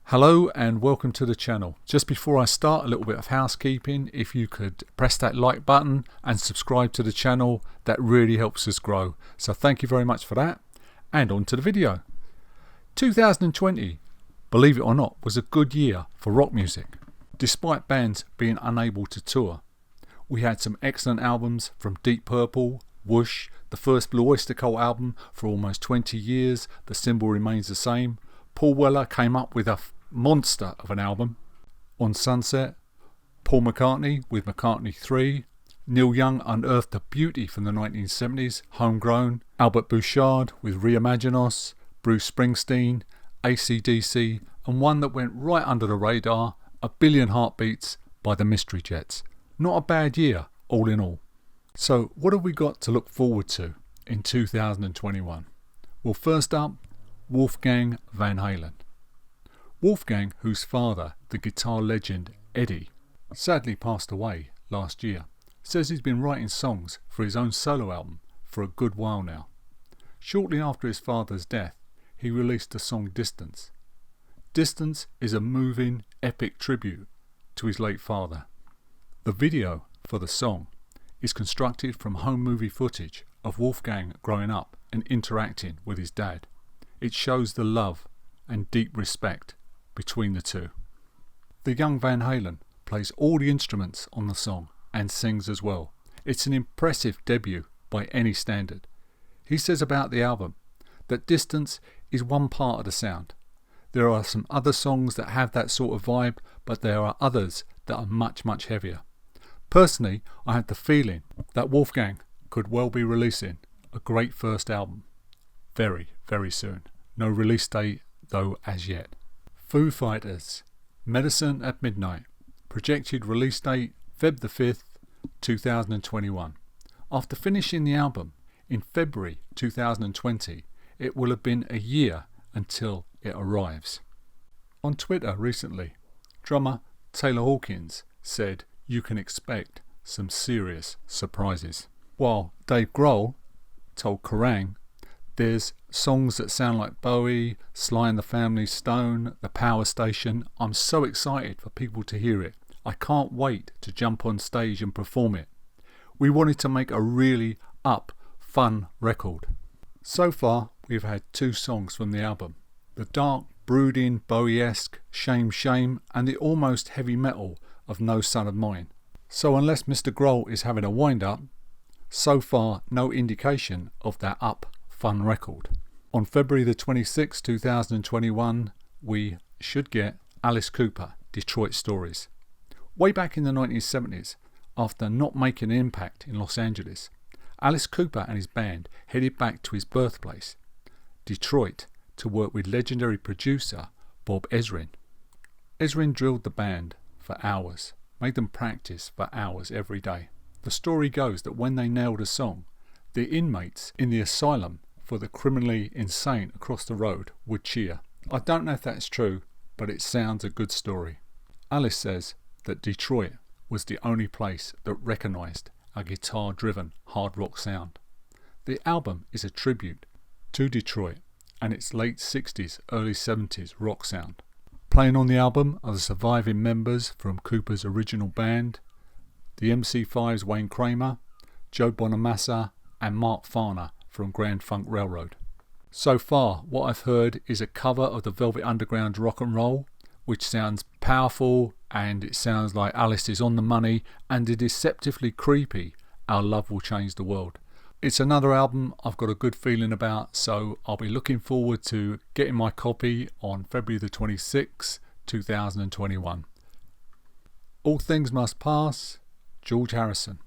Hello and welcome to the channel. Just before I start, a little bit of housekeeping. If you could press that like button and subscribe to the channel, that really helps us grow. So thank you very much for that. And on to the video. 2020, believe it or not, was a good year for rock music. Despite bands being unable to tour, we had some excellent albums from Deep Purple, Whoosh, the first Blue Oyster Cult album for almost 20 years, the symbol remains the same. Paul Weller came up with a monster of an album. On Sunset, Paul McCartney with McCartney 3, Neil Young unearthed a beauty from the 1970s, Homegrown, Albert Bouchard with Reimaginos, Bruce Springsteen, AC/DC, and one that went right under the radar, A Billion Heartbeats by the Mystery Jets. Not a bad year, all in all. So what have we got to look forward to in 2021? Well, first up, Wolfgang Van Halen. Wolfgang, whose father, the guitar legend Eddie, sadly passed away last year, says he's been writing songs for his own solo album for a good while now. Shortly after his father's death, he released the song Distance. Distance is a moving, epic tribute to his late father. The video for the song is constructed from home movie footage of Wolfgang growing up and interacting with his dad. It shows the love and deep respect between the two. The young Van Halen plays all the instruments on the song and sings as well. It's an impressive debut by any standard. He says about the album that Distance is one part of the sound. There are some other songs that have that sort of vibe, but there are others that are much heavier. Personally, I had the feeling that Wolfgang could well be releasing a great first album very soon. No release date though as yet. Foo Fighters Medicine at Midnight. Projected release date Feb the 5th, 2021. After finishing the album in February 2020, it will have been a year until it arrives. On Twitter recently, drummer Taylor Hawkins said you can expect some serious surprises. While Dave Grohl told Kerrang! There's songs that sound like Bowie, Sly and the Family Stone, The Power Station. I'm so excited for people to hear it. I can't wait to jump on stage and perform it. We wanted to make a really fun record. So far, we've had 2 songs from the album. The dark, brooding, Bowie-esque Shame Shame and the almost heavy metal of No Son of Mine. So unless Mr. Grohl is having a wind-up, so far no indication of that fun record. On February the 26th, 2021, we should get Alice Cooper, Detroit Stories. Way back in the 1970s, after not making an impact in Los Angeles, Alice Cooper and his band headed back to his birthplace, Detroit, to work with legendary producer Bob Ezrin. Ezrin drilled the band for hours, made them practice for hours every day. The story goes that when they nailed a song, the inmates in the asylum for the criminally insane across the road would cheer. I don't know if that's true, but it sounds a good story. Alice says that Detroit was the only place that recognised a guitar-driven hard rock sound. The album is a tribute to Detroit and its late 60s, early 70s rock sound. Playing on the album are the surviving members from Cooper's original band, the MC5's Wayne Kramer, Joe Bonamassa and Mark Farner from Grand Funk Railroad. So far, what I've heard is a cover of the Velvet Underground's Rock and Roll, which sounds powerful and it sounds like Alice is on the money and is deceptively creepy. Our Love Will Change the World. It's another album I've got a good feeling about, so I'll be looking forward to getting my copy on February the 26th, 2021. All Things Must Pass, George Harrison.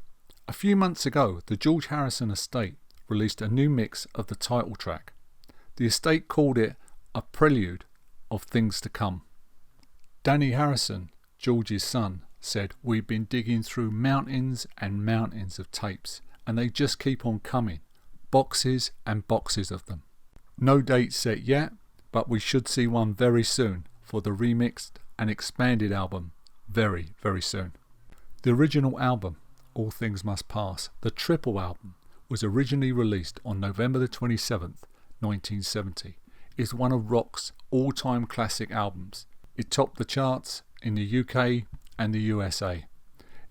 A few months ago, the George Harrison estate released a new mix of the title track. The estate called it a prelude of things to come. Danny Harrison, George's son, said, "We've been digging through mountains and mountains of tapes and they just keep on coming, boxes and boxes of them. No date set yet, but we should see one very soon for the remixed and expanded album very soon." The original album, All Things Must Pass, the triple album, was originally released on November the 27th, 1970, is one of rock's all-time classic albums. It topped the charts in the UK and the USA.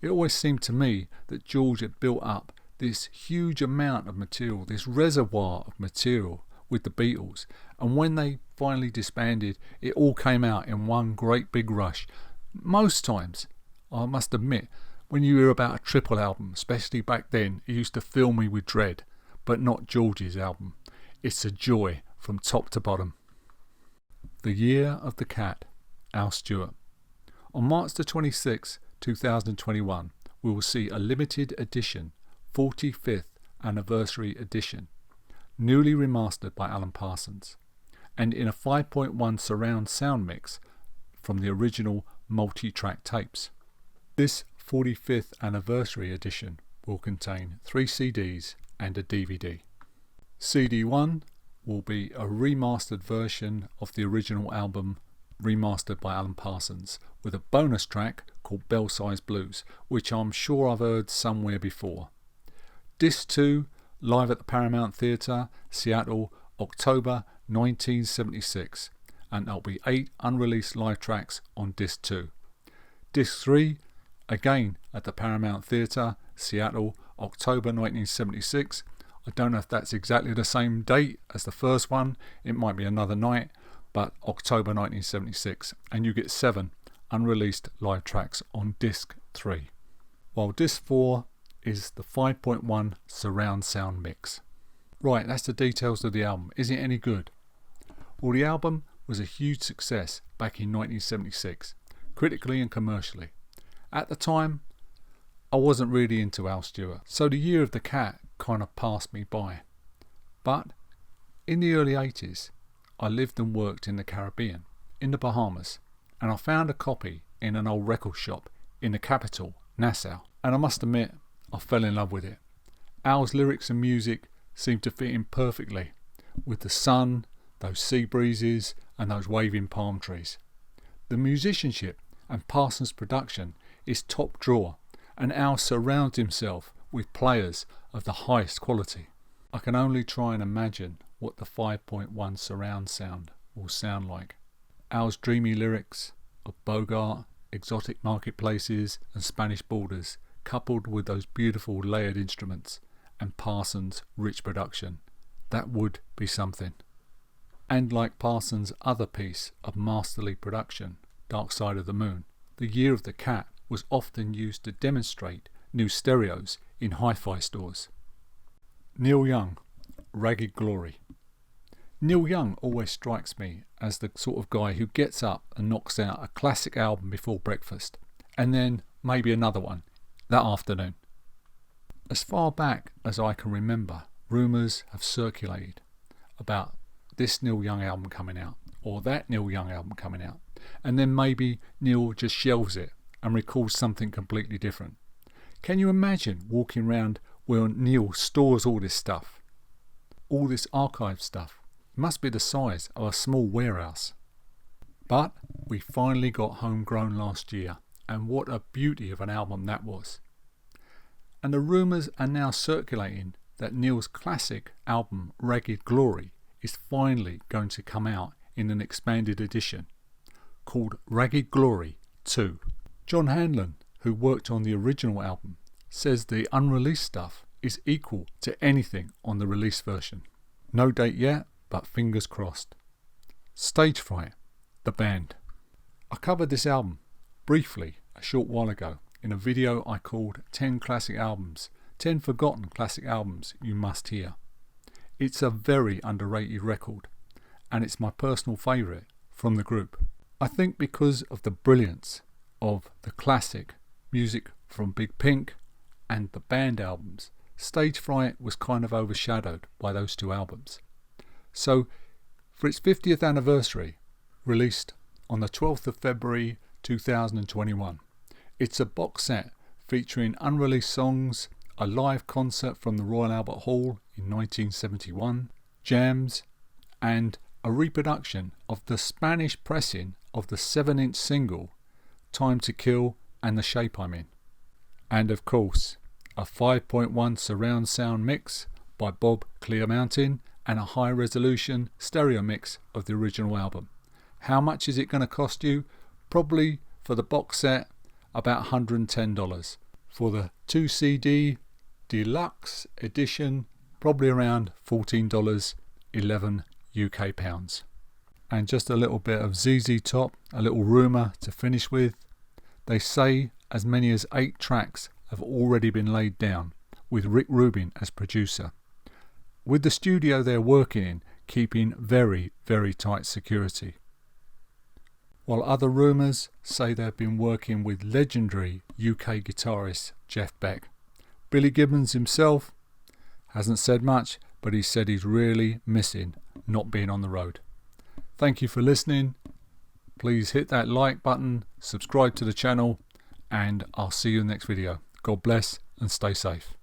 It always seemed to me that George had built up this huge amount of material, this reservoir of material with the Beatles, and when they finally disbanded, it all came out in one great big rush. Most times, I must admit, when you hear about a triple album, especially back then, it used to fill me with dread, but not George's album. It's a joy from top to bottom. The Year of the Cat, Al Stewart. On March the 26th, 2021, we will see a limited edition, 45th anniversary edition, newly remastered by Alan Parsons, and in a 5.1 surround sound mix from the original multi-track tapes. This 45th anniversary edition will contain 3 CDs and a DVD. CD 1 will be a remastered version of the original album remastered by Alan Parsons, with a bonus track called Bell Size Blues, which I'm sure I've heard somewhere before. Disc 2, live at the Paramount Theatre, Seattle, October 1976, and there'll be 8 unreleased live tracks on Disc 2. Disc 3, again at the Paramount Theatre, Seattle, October 1976. I don't know if that's exactly the same date as the first one, it might be another night, but October 1976, and you get 7 unreleased live tracks on Disc 3. While Disc 4 is the 5.1 surround sound mix. Right, that's the details of the album. Is it any good? Well, the album was a huge success back in 1976, critically and commercially. At the time, I wasn't really into Al Stewart, so the Year of the Cat kind of passed me by. But in the early 80s, I lived and worked in the Caribbean, in the Bahamas, and I found a copy in an old record shop in the capital, Nassau, and I must admit, I fell in love with it. Al's lyrics and music seemed to fit in perfectly, with the sun, those sea breezes, and those waving palm trees. The musicianship and Parsons' production is top drawer, and Al surrounds himself with players of the highest quality. I can only try and imagine what the 5.1 surround sound will sound like. Al's dreamy lyrics of Bogart, exotic marketplaces and Spanish borders, coupled with those beautiful layered instruments and Parsons' rich production, that would be something. And like Parsons' other piece of masterly production, Dark Side of the Moon, the Year of the Cat was often used to demonstrate new stereos in hi-fi stores. Neil Young, Ragged Glory. Neil Young always strikes me as the sort of guy who gets up and knocks out a classic album before breakfast, and then maybe another one that afternoon. As far back as I can remember, rumours have circulated about this Neil Young album coming out, or that Neil Young album coming out, and then maybe Neil just shelves it and records something completely different. Can you imagine walking around where Neil stores all this stuff? All this archive stuff. It must be the size of a small warehouse. But we finally got Homegrown last year, and what a beauty of an album that was. And the rumours are now circulating that Neil's classic album Ragged Glory is finally going to come out in an expanded edition called Ragged Glory 2. John Hanlon, who worked on the original album, says the unreleased stuff is equal to anything on the release version. No date yet, but fingers crossed. Stagefright, the band. I covered this album briefly a short while ago in a video I called 10 Classic Albums, 10 Forgotten Classic Albums You Must Hear. It's a very underrated record, and it's my personal favourite from the group. I think because of the brilliance of the classic music from Big Pink and the band albums, Stagefright was kind of overshadowed by those two albums. So, for its 50th anniversary, released on the 12th of February 2021, it's a box set featuring unreleased songs, a live concert from the Royal Albert Hall in 1971, jams, and a reproduction of the Spanish pressing of the 7-inch single Time to Kill and The Shape I'm In. And of course, a 5.1 surround sound mix by Bob Clearmountain and a high resolution stereo mix of the original album. How much is it going to cost you? Probably for the box set about $110. For the 2 CD deluxe edition, probably around $14, 11 UK pounds. And just a little bit of ZZ Top, a little rumour to finish with. They say as many as 8 tracks have already been laid down, with Rick Rubin as producer, with the studio they're working in keeping very, very tight security. While other rumours say they've been working with legendary UK guitarist Jeff Beck. Billy Gibbons himself hasn't said much, but he said he's really missing not being on the road. Thank you for listening. Please hit that like button, subscribe to the channel, and I'll see you in the next video. God bless and stay safe.